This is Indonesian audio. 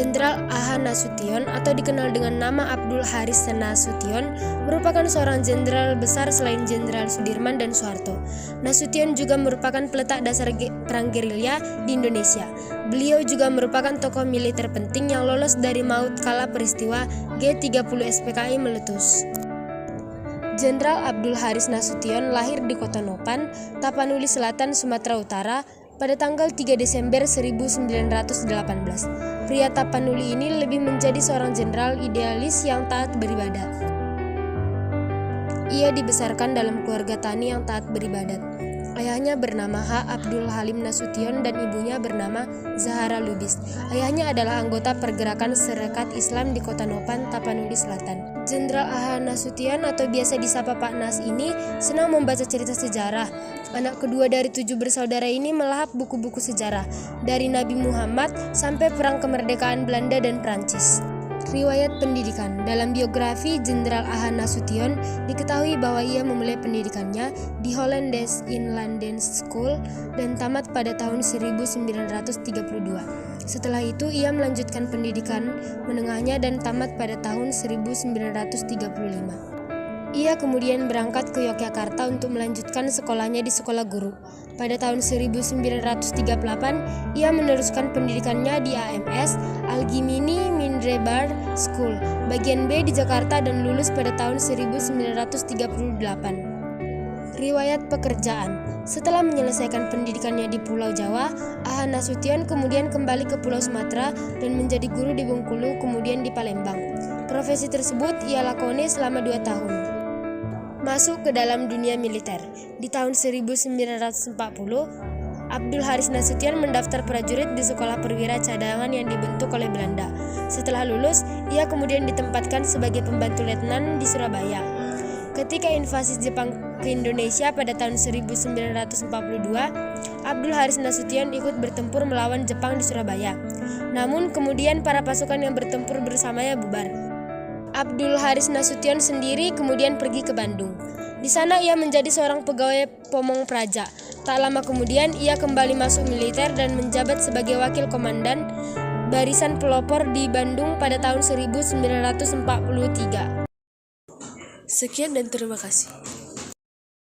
Jenderal A.H. Nasution atau dikenal dengan nama Abdul Haris Nasution merupakan seorang jenderal besar selain Jenderal Sudirman dan Soeharto. Nasution juga merupakan peletak dasar perang gerilya di Indonesia. Beliau juga merupakan tokoh militer penting yang lolos dari maut kala peristiwa G30 SPKI meletus. Jenderal Abdul Haris Nasution lahir di Kota Nopan, Tapanuli Selatan, Sumatera Utara pada tanggal 3 Desember 1918. Pria Tapanuli ini lebih menjadi seorang jenderal idealis yang taat beribadah. Ia dibesarkan dalam keluarga tani yang taat beribadat. Ayahnya bernama H. Abdul Halim Nasution dan ibunya bernama Zahara Lubis. Ayahnya adalah anggota pergerakan Serikat Islam di Kota Nopan, Tapanuli Selatan. Jenderal A.H. Nasution atau biasa disapa Pak Nas ini senang membaca cerita sejarah. Anak kedua dari 7 bersaudara ini melahap buku-buku sejarah dari Nabi Muhammad sampai perang kemerdekaan Belanda dan Prancis. Riwayat pendidikan. Dalam biografi Jenderal A.H. Nasution diketahui bahwa ia memulai pendidikannya di Hollandaise Inlandse School dan tamat pada tahun 1932. Setelah itu ia melanjutkan pendidikan menengahnya dan tamat pada tahun 1935. Ia kemudian berangkat ke Yogyakarta untuk melanjutkan sekolahnya di sekolah guru. Pada tahun 1938, ia meneruskan pendidikannya di AMS Al-Gimini Mindrebar School, bagian B di Jakarta dan lulus pada tahun 1938. Riwayat pekerjaan. Setelah menyelesaikan pendidikannya di Pulau Jawa, A.H. Nasution kemudian kembali ke Pulau Sumatera dan menjadi guru di Bengkulu, kemudian di Palembang. Profesi tersebut ia lakoni selama 2 tahun. Masuk ke dalam dunia militer. Di tahun 1940, Abdul Haris Nasution mendaftar prajurit di Sekolah Perwira Cadangan yang dibentuk oleh Belanda. Setelah lulus, ia kemudian ditempatkan sebagai pembantu letnan di Surabaya. Ketika invasi Jepang ke Indonesia pada tahun 1942, Abdul Haris Nasution ikut bertempur melawan Jepang di Surabaya. Namun kemudian para pasukan yang bertempur bersamanya bubar. Abdul Haris Nasution sendiri kemudian pergi ke Bandung. Di sana ia menjadi seorang pegawai Pomong Praja. Tak lama kemudian ia kembali masuk militer dan menjabat sebagai wakil komandan Barisan Pelopor di Bandung pada tahun 1943. Sekian dan terima kasih.